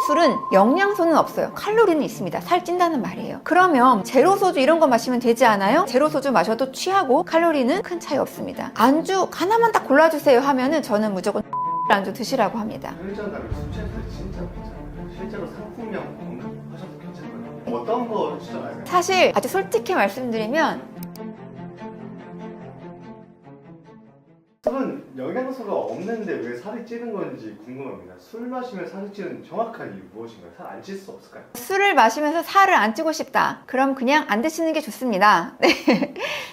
술은 영양소는 없어요. 칼로리는 있습니다. 살찐다는 말이에요. 그러면 제로 소주 이런 거 마시면 되지 않아요? 제로 소주 마셔도 취하고 칼로리는 큰 차이 없습니다. 안주 하나만 딱 골라주세요 하면은 저는 무조건 안주 드시라고 합니다. 편의점 가면 술 취할 때 진짜 괜찮아요. 실제로 상품명 하셔도 괜찮거든요. 어떤 거 추천하세요? 사실 아주 솔직히 말씀드리면 술은 영양소가 없는데 왜 살이 찌는 건지 궁금합니다. 술 마시면 살이 찌는 정확한 이유 무엇인가요? 살 안 찔 수 없을까요? 술을 마시면서 살을 안 찌고 싶다. 그럼 그냥 안 드시는 게 좋습니다. 네.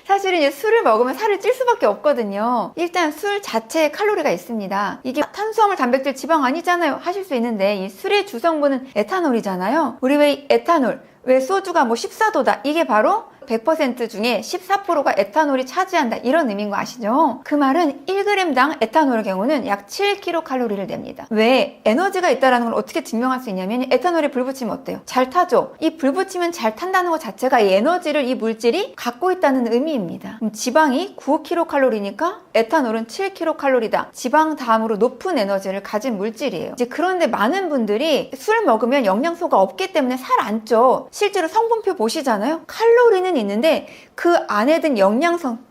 사실은 이제 술을 먹으면 살을 찔 수밖에 없거든요. 일단 술 자체에 칼로리가 있습니다. 이게 탄수화물, 단백질, 지방 아니잖아요 하실 수 있는데 이 술의 주성분은 에탄올이잖아요. 우리 왜 이 에탄올, 왜 소주가 뭐 14도다 이게 바로 100% 중에 14%가 에탄올이 차지한다 이런 의미인 거 아시죠? 그 말은 1g당 에탄올의 경우는 약 7kcal를 냅니다. 왜 에너지가 있다는 걸 어떻게 증명할 수 있냐면 에탄올에 불 붙이면 어때요? 잘 타죠? 이 불 붙이면 잘 탄다는 것 자체가 이 에너지를 이 물질이 갖고 있다는 의미입니다. 그럼 지방이 9kcal니까 에탄올은 7kcal다. 지방 다음으로 높은 에너지를 가진 물질이에요. 이제 그런데 많은 분들이 술 먹으면 영양소가 없기 때문에 살 안 쪄. 실제로 성분표 보시잖아요. 칼로리는 있는데 그 안에 든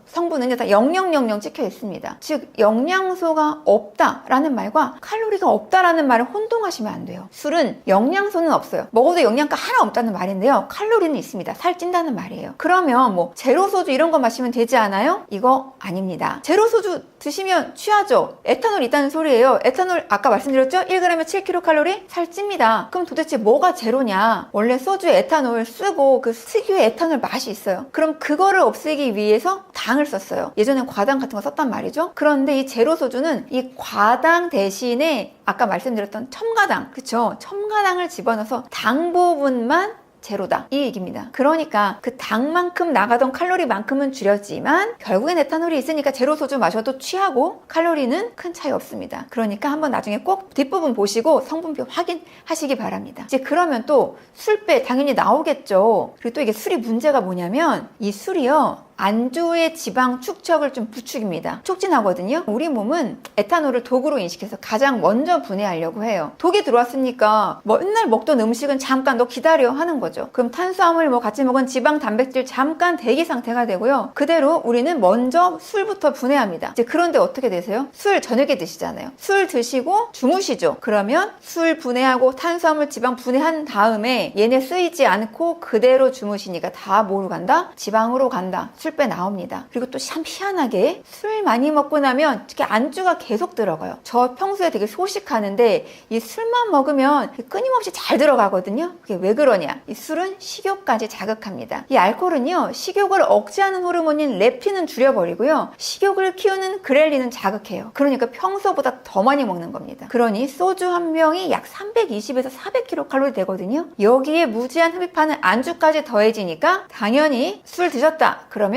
성분은 다 0000 찍혀 있습니다. 즉 영양소가 없다라는 말과 칼로리가 없다라는 말을 혼동하시면 안 돼요. 술은 영양소는 없어요. 먹어도 영양가 하나 없다는 말인데요. 칼로리는 있습니다. 살찐다는 말이에요. 그러면 뭐 제로 소주 이런 거 마시면 되지 않아요? 이거 아닙니다. 제로 소주 드시면 취하죠? 에탄올 있다는 소리예요. 에탄올 아까 말씀드렸죠? 1g에 7kcal? 살찝니다. 그럼 도대체 뭐가 제로냐? 원래 소주에 에탄올 쓰고 그 특유의 에탄올 맛이 있어요. 그럼 그거를 없애기 위해서 당을 썼어요. 예전엔 과당 같은 거 썼단 말이죠. 그런데 이 제로 소주는 이 과당 대신에 아까 말씀드렸던 첨가당, 그쵸? 첨가당을 집어넣어서 당 부분만 제로다 이 얘기입니다. 그러니까 그 당만큼 나가던 칼로리만큼은 줄였지만 결국엔 에탄올이 있으니까 제로 소주 마셔도 취하고 칼로리는 큰 차이 없습니다. 그러니까 한번 나중에 꼭 뒷부분 보시고 성분표 확인하시기 바랍니다. 이제 그러면 또 술배 당연히 나오겠죠. 그리고 또 이게 술이 문제가 뭐냐면 이 술이요 안주의 지방 축적을 좀 부추깁니다. 촉진하거든요. 우리 몸은 에탄올을 독으로 인식해서 가장 먼저 분해하려고 해요. 독이 들어왔으니까 맨날 먹던 음식은 잠깐 너 기다려 하는 거죠. 그럼 탄수화물 뭐 같이 먹은 지방, 단백질 잠깐 대기 상태가 되고요. 그대로 우리는 먼저 술부터 분해합니다. 이제 그런데 어떻게 되세요? 술 저녁에 드시잖아요. 술 드시고 주무시죠. 그러면 술 분해하고 탄수화물, 지방 분해한 다음에 얘네 쓰이지 않고 그대로 주무시니까 다 뭐로 간다? 지방으로 간다. 술배 나옵니다. 그리고 또 참 희한하게 술 많이 먹고 나면 특히 안주가 계속 들어가요. 저 평소에 되게 소식하는데 이 술만 먹으면 끊임없이 잘 들어가거든요. 그게 왜 그러냐? 이 술은 식욕까지 자극합니다. 이 알코올은요 식욕을 억제하는 호르몬인 렙틴은 줄여버리고요 식욕을 키우는 그렐린은 자극해요. 그러니까 평소보다 더 많이 먹는 겁니다. 그러니 소주 한 병이 약 320에서 400kcal 되거든요. 여기에 무제한 흡입하는 안주까지 더해지니까 당연히 술 드셨다 그러면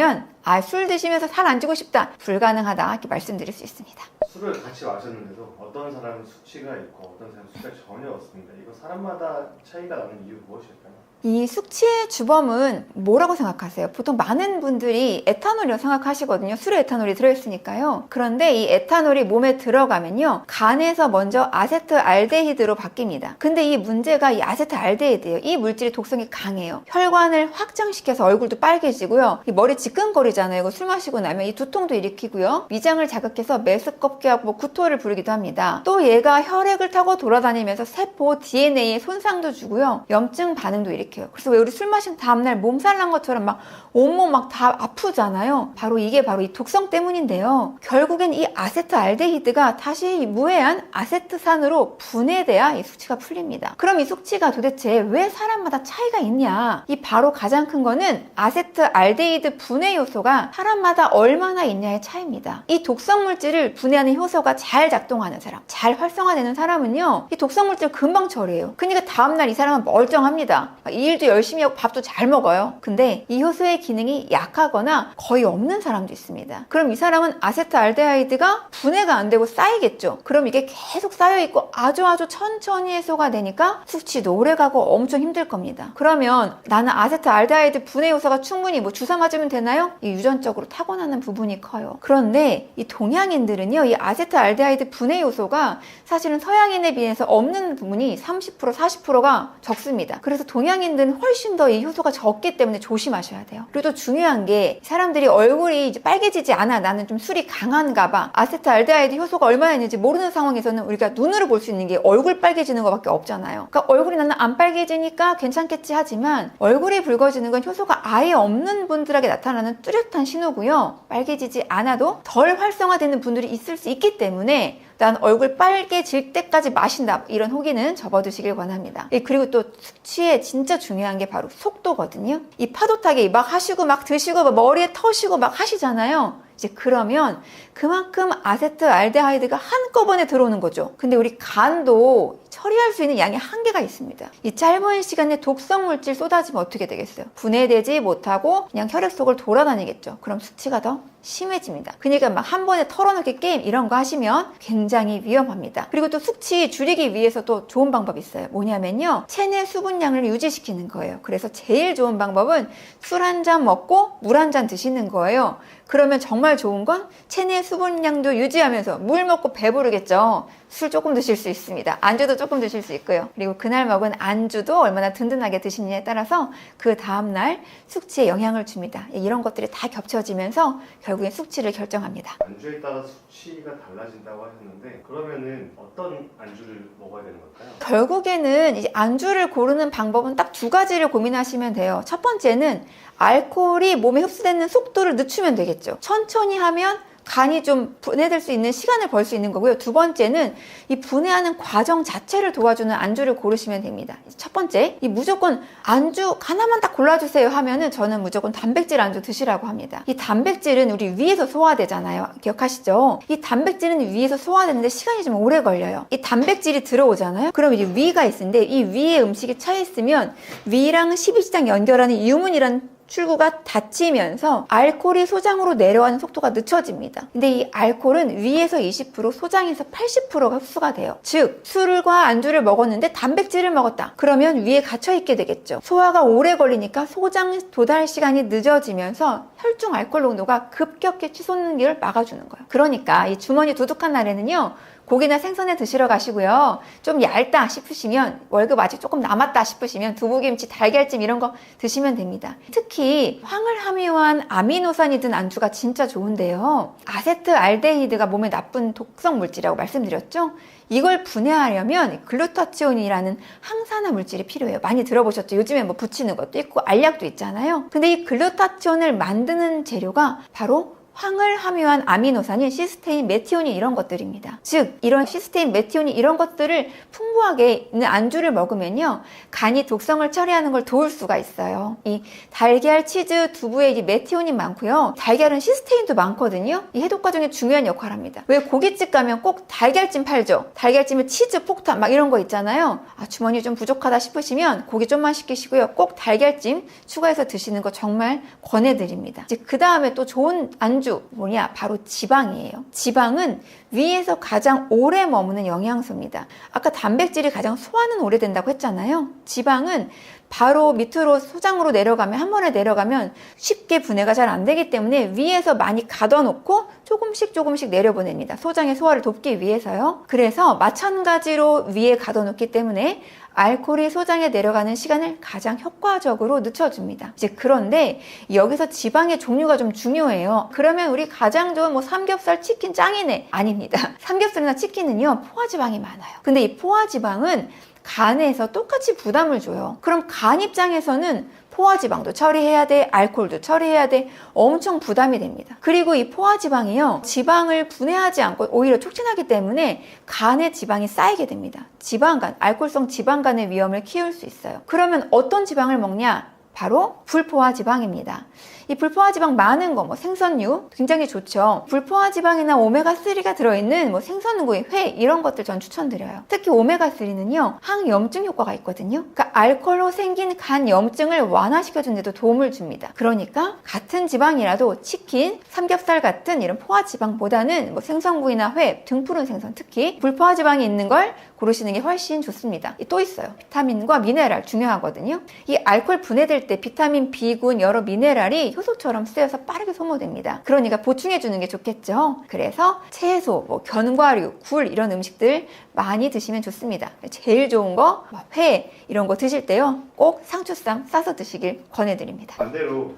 술 드시면서 살 안 찌고 싶다 불가능하다 이렇게 말씀드릴 수 있습니다. 술을 같이 마셨는데도 어떤 사람은 수치가 있고 어떤 사람은 수치가 전혀 없습니다. 이거 사람마다 차이가 나는 이유 무엇일까요? 이 숙취의 주범은 뭐라고 생각하세요? 보통 많은 분들이 에탄올이라고 생각하시거든요. 술에 에탄올이 들어있으니까요. 그런데 이 에탄올이 몸에 들어가면요 간에서 먼저 아세트알데히드로 바뀝니다. 근데 이 문제가 이 아세트알데히드예요. 이 물질이 독성이 강해요. 혈관을 확장시켜서 얼굴도 빨개지고요. 이 머리 지끈거리잖아요. 이거 술 마시고 나면 이 두통도 일으키고요. 위장을 자극해서 메스껍게 하고 뭐 구토를 부르기도 합니다. 또 얘가 혈액을 타고 돌아다니면서 세포 DNA에 손상도 주고요. 염증 반응도 일으켜요. 그래서 왜 우리 술 마신 다음날 몸살 난 것처럼 막 온몸 막 다 아프잖아요. 이게 바로 이 독성 때문인데요. 결국엔 이 아세트알데히드가 다시 무해한 아세트산으로 분해돼야 이 숙취가 풀립니다. 그럼 이 숙취가 도대체 왜 사람마다 차이가 있냐? 이 바로 가장 큰 거는 아세트알데히드 분해 요소가 사람마다 얼마나 있냐의 차이입니다. 이 독성 물질을 분해하는 효소가 잘 작동하는 사람, 잘 활성화되는 사람은요 이 독성 물질 금방 처리해요. 그러니까 다음날 이 사람은 멀쩡합니다. 일도 열심히 하고 밥도 잘 먹어요. 근데 이 효소의 기능이 약하거나 거의 없는 사람도 있습니다. 그럼 이 사람은 아세트알데하이드가 분해가 안 되고 쌓이겠죠. 그럼 이게 계속 쌓여있고 아주 천천히 해소가 되니까 숙취도 오래가고 엄청 힘들 겁니다. 그러면 나는 아세트알데하이드 분해 효소가 충분히 뭐 주사 맞으면 되나요? 이 유전적으로 타고나는 부분이 커요. 그런데 이 동양인들은요, 이 아세트알데하이드 분해 요소가 사실은 서양인에 비해서 없는 부분이 30%, 40%가 적습니다. 그래서 동양인들은 훨씬 더 이 효소가 적기 때문에 조심하셔야 돼요. 그리고 또 중요한 게 사람들이 얼굴이 이제 빨개지지 않아, 나는 좀 술이 강한가 봐, 아세트알데하이드 효소가 얼마나 있는지 모르는 상황에서는 우리가 눈으로 볼 수 있는 게 얼굴 빨개지는 것밖에 없잖아요. 그러니까 얼굴이 나는 안 빨개지니까 괜찮겠지 하지만 얼굴이 붉어지는 건 효소가 아예 없는 분들에게 나타나는 뚜렷한 신호고요. 빨개지지 않아도 덜 활성화되는 분들이 있을 수 있기 때문에 난 얼굴 빨개질 때까지 마신다, 이런 호기는 접어두시길 권합니다. 그리고 또 숙취에 진짜 중요한 게 바로 속도거든요. 이 파도 타기 막 하시고 막 드시고 막 머리에 터시고 막 하시잖아요. 이제 그러면 그만큼 아세트알데하이드가 한꺼번에 들어오는 거죠. 근데 우리 간도 처리할 수 있는 양이 한계가 있습니다. 이 짧은 시간에 독성 물질 쏟아지면 어떻게 되겠어요? 분해되지 못하고 그냥 혈액 속을 돌아다니겠죠. 그럼 수치가 더 심해집니다. 그러니까 막 한 번에 털어놓기 게임 이런 거 하시면 굉장히 위험합니다. 그리고 또 숙취 줄이기 위해서 또 좋은 방법이 있어요. 뭐냐면요, 체내 수분량을 유지시키는 거예요. 그래서 제일 좋은 방법은 술 한 잔 먹고 물 한 잔 드시는 거예요. 그러면 정말 좋은 건 체내 수분량도 유지하면서 물 먹고 배부르겠죠. 술 조금 드실 수 있습니다. 안주도 조금 드실 수 있고요. 그리고 그날 먹은 안주도 얼마나 든든하게 드시느냐에 따라서 그 다음날 숙취에 영향을 줍니다. 이런 것들이 다 겹쳐지면서 결국엔 숙취를 결정합니다. 안주에 따라 수치가 달라진다고 하셨는데 그러면은 어떤 안주를 먹어야 되는 걸까요? 결국에는 이제 안주를 고르는 방법은 딱 두 가지를 고민하시면 돼요. 첫 번째는 알코올이 몸에 흡수되는 속도를 늦추면 되겠죠. 천천히 하면 간이 좀 분해될 수 있는 시간을 벌 수 있는 거고요. 두 번째는 이 분해하는 과정 자체를 도와주는 안주를 고르시면 됩니다. 첫 번째, 이 무조건 안주 하나만 딱 골라주세요 하면은 저는 무조건 단백질 안주 드시라고 합니다. 이 단백질은 우리 위에서 소화되잖아요. 기억하시죠? 이 단백질은 위에서 소화되는데 시간이 좀 오래 걸려요. 이 단백질이 들어오잖아요. 그럼 이제 위가 있는데 이 위에 음식이 차 있으면 위랑 십이지장 연결하는 유문이라는 출구가 닫히면서 알코올이 소장으로 내려가는 속도가 늦춰집니다. 근데 이 알코올은 위에서 20%, 소장에서 80%가 흡수가 돼요. 즉, 술과 안주를 먹었는데 단백질을 먹었다. 그러면 위에 갇혀있게 되겠죠. 소화가 오래 걸리니까 소장 도달 시간이 늦어지면서 혈중 알코올 농도가 급격히 치솟는 길을 막아주는 거예요. 그러니까 이 주머니 두둑한 날에는요, 고기나 생선에 드시러 가시고요. 좀 얇다 싶으시면, 월급 아직 조금 남았다 싶으시면 두부김치, 달걀찜 이런 거 드시면 됩니다. 특히 황을 함유한 아미노산이 든 안주가 진짜 좋은데요. 아세트알데히드가 몸에 나쁜 독성 물질이라고 말씀드렸죠? 이걸 분해하려면 글루타치온이라는 항산화 물질이 필요해요. 많이 들어보셨죠? 요즘에 뭐 붙이는 것도 있고 알약도 있잖아요. 근데 이 글루타치온을 만드는 재료가 바로 황을 함유한 아미노산인 시스테인, 메티오닌 이런 것들입니다. 즉, 이런 시스테인, 메티오닌 이런 것들을 풍부하게 있는 안주를 먹으면요, 간이 독성을 처리하는 걸 도울 수가 있어요. 이 달걀, 치즈, 두부에 이제 메티오닌 많고요. 달걀은 시스테인도 많거든요. 이 해독 과정에 중요한 역할을 합니다. 왜 고깃집 가면 꼭 달걀찜 팔죠? 달걀찜에 치즈 폭탄 막 이런 거 있잖아요. 아, 주머니 좀 부족하다 싶으시면 고기 좀만 시키시고요. 꼭 달걀찜 추가해서 드시는 거 정말 권해드립니다. 이제 그 다음에 또 좋은 안주 뭐냐? 바로 지방이에요. 지방은 위에서 가장 오래 머무는 영양소입니다. 아까 단백질이 가장 소화는 오래된다고 했잖아요. 지방은 바로 밑으로 소장으로 내려가면, 한 번에 내려가면 쉽게 분해가 잘 안 되기 때문에 위에서 많이 가둬놓고 조금씩 내려보냅니다. 소장의 소화를 돕기 위해서요. 그래서 마찬가지로 위에 가둬놓기 때문에 알코올이 소장에 내려가는 시간을 가장 효과적으로 늦춰줍니다. 이제 그런데 여기서 지방의 종류가 좀 중요해요. 그러면 우리 가장 좋은 뭐 삼겹살, 치킨 짱이네. 아닙니다. 삼겹살이나 치킨은요, 포화지방이 많아요. 근데 이 포화지방은 간에서 똑같이 부담을 줘요. 그럼 간 입장에서는 포화지방도 처리해야 돼, 알코올도 처리해야 돼, 엄청 부담이 됩니다. 그리고 이 포화지방이요, 지방을 분해하지 않고 오히려 촉진하기 때문에 간에 지방이 쌓이게 됩니다. 지방간, 알코올성 지방간의 위험을 키울 수 있어요. 그러면 어떤 지방을 먹냐? 바로 불포화지방입니다. 이 불포화지방 많은 거, 뭐 생선류 굉장히 좋죠. 불포화지방이나 오메가3가 들어있는 뭐 생선구이, 회 이런 것들 전 추천드려요. 특히 오메가3는요, 항염증 효과가 있거든요. 그러니까 알코올로 생긴 간 염증을 완화시켜주는 데도 도움을 줍니다. 그러니까 같은 지방이라도 치킨, 삼겹살 같은 이런 포화지방보다는 뭐 생선구이나 회, 등푸른 생선, 특히 불포화지방이 있는 걸 고르시는 게 훨씬 좋습니다. 또 있어요. 비타민과 미네랄 중요하거든요. 이 알코올 분해될 보낼 때 비타민 B군 여러 미네랄이 효소처럼 쓰여서 빠르게 소모됩니다. 그러니까 보충해 주는 게 좋겠죠. 그래서 채소, 견과류, 굴 이런 음식들 많이 드시면 좋습니다. 제일 좋은 거 회 이런 거 드실 때요, 꼭 상추쌈 싸서 드시길 권해드립니다. 반대로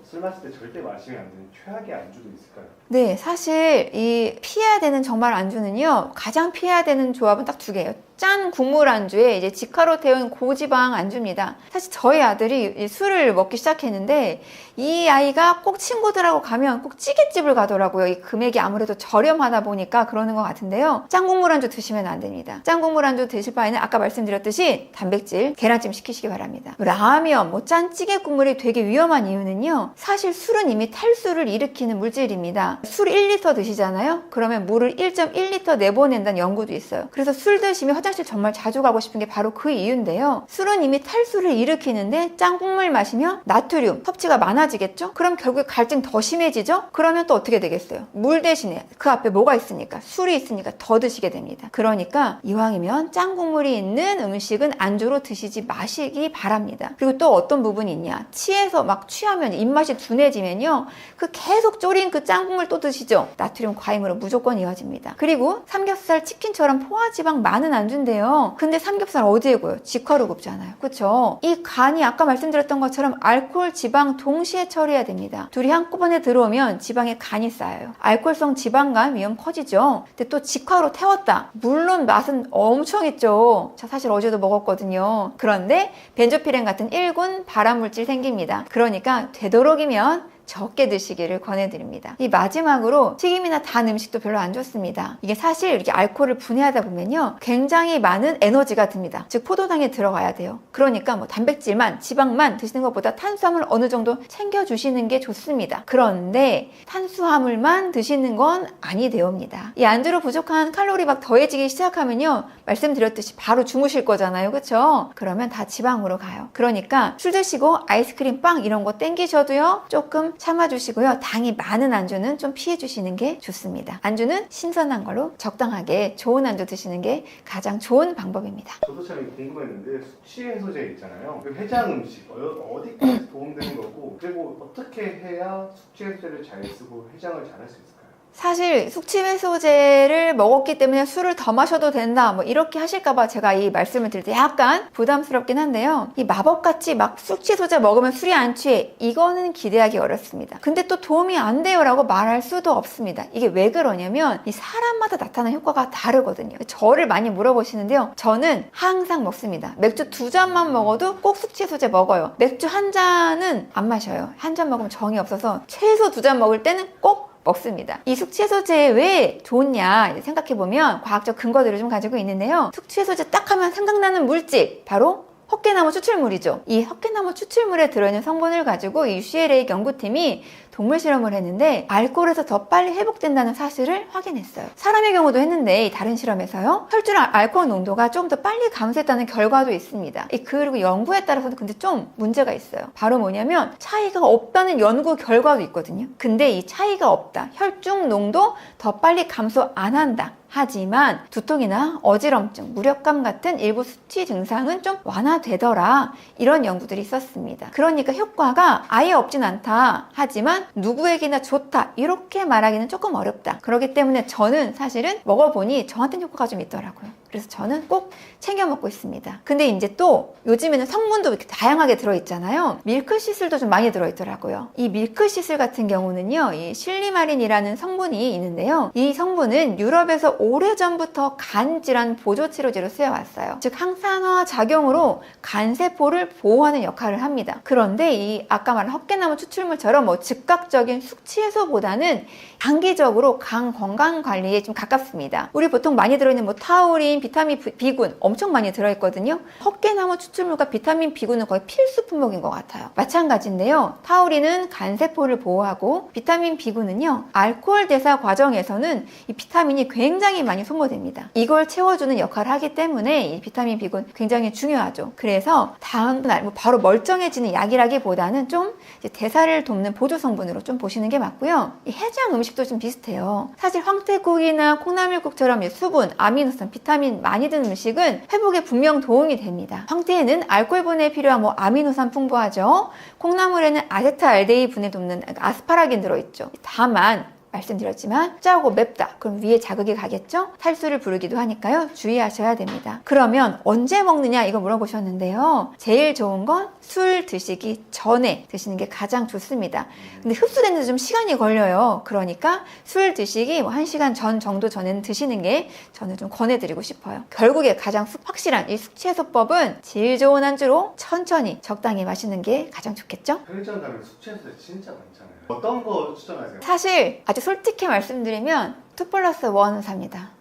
술 마실 때 절대 마시면 안 되는 최악의 안주도 있을까요? 네, 사실 이 피해야 되는 정말 안주는요, 가장 피해야 되는 조합은 딱 두 개예요. 짠 국물 안주에 이제 직화로 태운 고지방 안주입니다. 사실 저희 아들이 이 술을 먹기 시작했는데 이 아이가 꼭 친구들하고 가면 꼭 찌개집을 가더라고요. 이 금액이 아무래도 저렴하다 보니까 그러는 것 같은데요. 짠 국물 안주 드시면 안 됩니다. 짠 국물 안주 드실 바에는 아까 말씀드렸듯이 단백질, 계란찜 시키시기 바랍니다. 라면, 짠 찌개 국물이 되게 위험한 이유는요, 사실 술은 이미 탈수를 일으키는 물질입니다. 술 1리터 드시잖아요? 그러면 물을 1.1리터 내보낸다는 연구도 있어요. 그래서 술 드시면 화장실 정말 자주 가고 싶은 게 바로 그 이유인데요. 술은 이미 탈수를 일으키는데 짠 국물 마시면 나트륨 섭취가 많아지겠죠? 그럼 결국 갈증 더 심해지죠? 그러면 또 어떻게 되겠어요? 물 대신에 그 앞에 뭐가 있으니까, 술이 있으니까 더 드시게 됩니다. 그러니까 이왕이면 짠 국물이 있는 음식은 안주로 드시지 마시기 바랍니다. 그리고 또 어떤 부분이 있냐, 취해서 막 취하면 입맛이 둔해지면요, 그 계속 졸인 그 짠 국물 또 드시죠? 나트륨 과잉으로 무조건 이어집니다. 그리고 삼겹살, 치킨처럼 포화지방 많은 안주인데요, 근데 삼겹살 어디에 구워요? 직화로 굽잖아요. 그쵸? 이 간이 아까 말씀드렸던 것처럼 알코올, 지방 동시에 처리해야 됩니다. 둘이 한꺼번에 들어오면 지방에 간이 쌓여요. 알코올성 지방간 위험 커지죠. 근데 또 직화로 태웠다, 물론 맛은 엄청 있죠. 저 사실 어제도 먹었거든요. 그런데 벤조피렌 같은 1군 발암물질 생깁니다. 그러니까 되도록이면 적게 드시기를 권해드립니다. 이 마지막으로 튀김이나 단 음식도 별로 안 좋습니다. 이게 사실 이렇게 알코올을 분해하다 보면요, 굉장히 많은 에너지가 듭니다. 즉 포도당에 들어가야 돼요. 그러니까 단백질만, 지방만 드시는 것보다 탄수화물 어느 정도 챙겨주시는 게 좋습니다. 그런데 탄수화물만 드시는 건 아니되옵니다. 이 안주로 부족한 칼로리 막 더해지기 시작하면요, 말씀드렸듯이 바로 주무실 거잖아요. 그쵸? 그러면 다 지방으로 가요. 그러니까 술 드시고 아이스크림, 빵 이런 거 땡기셔도요, 조금 참아주시고요. 당이 많은 안주는 좀 피해주시는 게 좋습니다. 안주는 신선한 걸로 적당하게 좋은 안주 드시는 게 가장 좋은 방법입니다. 저도 참 궁금했는데, 숙취 해소제 있잖아요. 그 해장 음식 어디까지 도움되는 거고, 그리고 어떻게 해야 숙취 해소제를 잘 쓰고 해장을 잘 할 수 있을까요? 사실 숙취 해소제를 먹었기 때문에 술을 더 마셔도 된다, 이렇게 하실까봐 제가 이 말씀을 드릴 때 약간 부담스럽긴 한데요, 이 마법같이 막 숙취 해소제 먹으면 술이 안 취해, 이거는 기대하기 어렵습니다. 근데 또 도움이 안 돼요 라고 말할 수도 없습니다. 이게 왜 그러냐면 이 사람마다 나타나는 효과가 다르거든요. 저를 많이 물어보시는데요, 저는 항상 먹습니다. 맥주 2잔만 먹어도 꼭 숙취 해소제 먹어요. 맥주 1잔은 안 마셔요. 1잔 먹으면 정이 없어서 최소 2잔 먹을 때는 꼭 먹습니다. 이 숙취해소제 왜 좋냐 생각해보면 과학적 근거들을 좀 가지고 있는데요, 숙취해소제 딱 하면 생각나는 물질, 바로 헛개나무 추출물이죠. 이 헛개나무 추출물에 들어있는 성분을 가지고 이 UCLA 연구팀이 동물 실험을 했는데 알코올에서 더 빨리 회복된다는 사실을 확인했어요. 사람의 경우도 했는데 다른 실험에서요, 혈중 알코올 농도가 좀 더 빨리 감소했다는 결과도 있습니다. 그리고 연구에 따라서도 근데 좀 문제가 있어요. 바로 뭐냐면 차이가 없다는 연구 결과도 있거든요. 근데 이 차이가 없다, 혈중 농도 더 빨리 감소 안 한다, 하지만 두통이나 어지럼증, 무력감 같은 일부 수치 증상은 좀 완화되더라, 이런 연구들이 있었습니다. 그러니까 효과가 아예 없진 않다, 하지만 누구에게나 좋다, 이렇게 말하기는 조금 어렵다. 그렇기 때문에 저는 사실은 먹어보니 저한테는 효과가 좀 있더라고요. 그래서 저는 꼭 챙겨 먹고 있습니다. 근데 이제 또 요즘에는 성분도 이렇게 다양하게 들어있잖아요. 밀크시슬도 좀 많이 들어있더라고요. 이 밀크시슬 같은 경우는요, 이 실리마린이라는 성분이 있는데요, 이 성분은 유럽에서 오래전부터 간질환 보조치료제로 쓰여왔어요. 즉 항산화 작용으로 간세포를 보호하는 역할을 합니다. 그런데 이 아까 말한 헛개나무 추출물처럼 즉각적인 숙취 해소보다는 장기적으로 간 건강 관리에 좀 가깝습니다. 우리 보통 많이 들어있는 타우린, 비타민 B군 엄청 많이 들어있거든요. 헛개나무 추출물과 비타민 B군은 거의 필수 품목인 것 같아요. 마찬가지인데요, 타우린은 간세포를 보호하고 비타민 B군은요, 알코올 대사 과정에서는 이 비타민이 굉장히 많이 소모됩니다. 이걸 채워주는 역할을 하기 때문에 이 비타민 B군 굉장히 중요하죠. 그래서 다음날 바로 멀쩡해지는 약이라기보다는 좀 이제 대사를 돕는 보조 성분으로 좀 보시는 게 맞고요. 이 해장 음식도 좀 비슷해요. 사실 황태국이나 콩나물국처럼 수분, 아미노산, 비타민 프로틴 많이 든 음식은 회복에 분명 도움이 됩니다. 황태에는 알코올분해에 필요한 아미노산 풍부하죠. 콩나물에는 아세트알데히 분해 돕는 아스파라긴 들어있죠. 다만 말씀드렸지만 짜고 맵다. 그럼 위에 자극이 가겠죠? 탈수를 부르기도 하니까요. 주의하셔야 됩니다. 그러면 언제 먹느냐 이거 물어보셨는데요. 제일 좋은 건 술 드시기 전에 드시는 게 가장 좋습니다. 근데 흡수되는데 좀 시간이 걸려요. 그러니까 술 드시기 1시간 전 정도 전에는 드시는 게 저는 좀 권해드리고 싶어요. 결국에 가장 확실한 이 숙취해소법은 질 좋은 안주로 천천히 적당히 마시는 게 가장 좋겠죠? 편의점 가면 숙취해소제 진짜 많잖아요. 어떤 거 추천하세요? 사실 아주 솔직히 말씀드리면 2+1을 삽니다.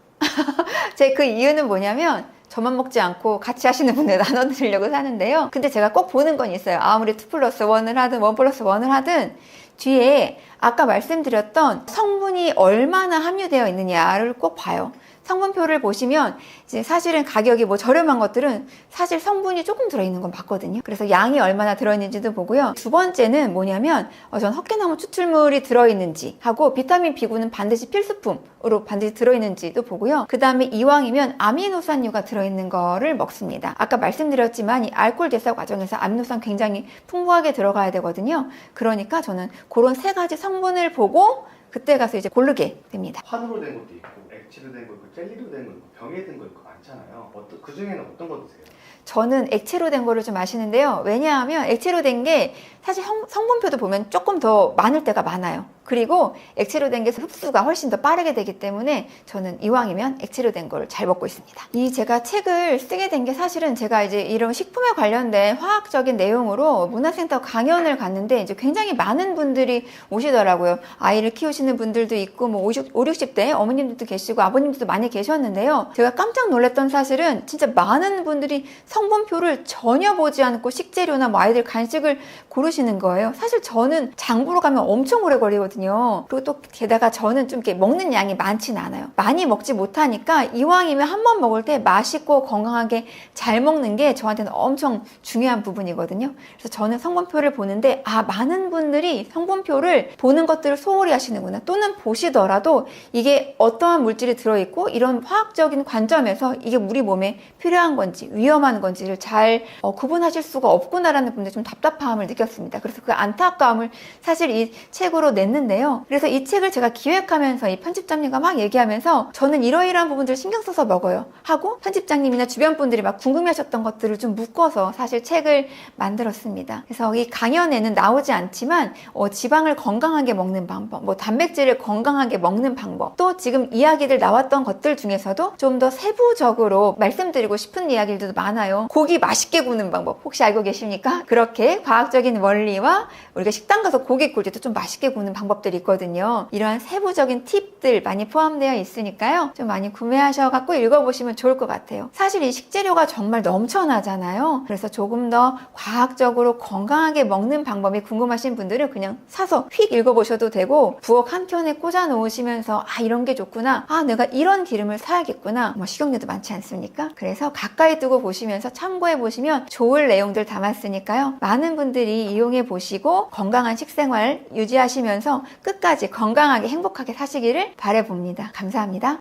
제 그 이유는 뭐냐면 저만 먹지 않고 같이 하시는 분들 나눠드리려고 사는데요. 근데 제가 꼭 보는 건 있어요. 아무리 2+1을 하든 1+1을 하든 뒤에 아까 말씀드렸던 성분이 얼마나 함유되어 있느냐를 꼭 봐요. 성분표를 보시면 이제 사실은 가격이 저렴한 것들은 사실 성분이 조금 들어있는 건 맞거든요. 그래서 양이 얼마나 들어있는지도 보고요. 두 번째는 뭐냐면 전 헛개나무 추출물이 들어있는지 하고 비타민 B9는 반드시 필수품으로 반드시 들어있는지도 보고요. 그 다음에 이왕이면 아미노산류가 들어있는 거를 먹습니다. 아까 말씀드렸지만 이 알코올 대사 과정에서 아미노산 굉장히 풍부하게 들어가야 되거든요. 그러니까 저는 그런 3가지 성분을 보고 그때 가서 이제 고르게 됩니다. 환으로 된 것도 있고 액체로 된 거 있고 젤리로 된 거 있고 병에 든 거 있고 많잖아요. 그 중에는 어떤 거 드세요? 저는 액체로 된 거를 좀 마시는데요. 왜냐하면 액체로 된 게 사실 성분표도 보면 조금 더 많을 때가 많아요. 그리고 액체로 된 게 흡수가 훨씬 더 빠르게 되기 때문에 저는 이왕이면 액체로 된 거를 잘 먹고 있습니다. 제가 책을 쓰게 된 게 사실은 제가 이제 이런 식품에 관련된 화학적인 내용으로 문화센터 강연을 갔는데 이제 굉장히 많은 분들이 오시더라고요. 아이를 키우시는 분들도 있고 50, 60대 어머님들도 계시고 아버님들도 많이 계셨는데요. 제가 깜짝 놀랐던 사실은 진짜 많은 분들이 성분표를 전혀 보지 않고 식재료나 아이들 간식을 고르시는 거예요. 사실 저는 장 보러 가면 엄청 오래 걸리거든요. 그리고 또 게다가 저는 좀 이렇게 먹는 양이 많진 않아요. 많이 먹지 못하니까 이왕이면 한 번 먹을 때 맛있고 건강하게 잘 먹는 게 저한테는 엄청 중요한 부분이거든요. 그래서 저는 성분표를 보는데 많은 분들이 성분표를 보는 것들을 소홀히 하시는구나. 또는 보시더라도 이게 어떠한 물질이 들어있고 이런 화학적인 관점에서 이게 우리 몸에 필요한 건지 위험한 건지를 잘 구분하실 수가 없구나라는 분들 좀 답답함을 느꼈습니다. 그래서 그 안타까움을 사실 이 책으로 냈는데요. 그래서 이 책을 제가 기획하면서 이 편집장님과 막 얘기하면서 저는 이러이러한 부분들을 신경 써서 먹어요 하고 편집장님이나 주변 분들이 막 궁금해하셨던 것들을 좀 묶어서 사실 책을 만들었습니다. 그래서 이 강연에는 나오지 않지만 지방을 건강하게 먹는 방법, 단백질을 건강하게 먹는 방법, 또 지금 이야기들 나왔던 것들 중에서도 좀 더 세부적으로 말씀드리고 싶은 이야기들도 많아요. 고기 맛있게 구우는 방법 혹시 알고 계십니까? 그렇게 과학적인 원리와 우리가 식당 가서 고기 구울 때도 좀 맛있게 구우는 방법들이 있거든요. 이러한 세부적인 팁들 많이 포함되어 있으니까요. 좀 많이 구매하셔갖고 읽어보시면 좋을 것 같아요. 사실 이 식재료가 정말 넘쳐나잖아요. 그래서 조금 더 과학적으로 건강하게 먹는 방법이 궁금하신 분들은 그냥 사서 휙 읽어보셔도 되고 부엌 한켠에 꽂아 놓으시면서 이런 게 좋구나. 내가 이런 기름을 사야겠구나. 식용유도 많지 않습니까? 그래서 가까이 두고 보시면서 참고해 보시면 좋을 내용들 담았으니까요. 많은 분들이 이용해 보시고 건강한 식생활 유지하시면서 끝까지 건강하게 행복하게 사시기를 바라봅니다. 감사합니다.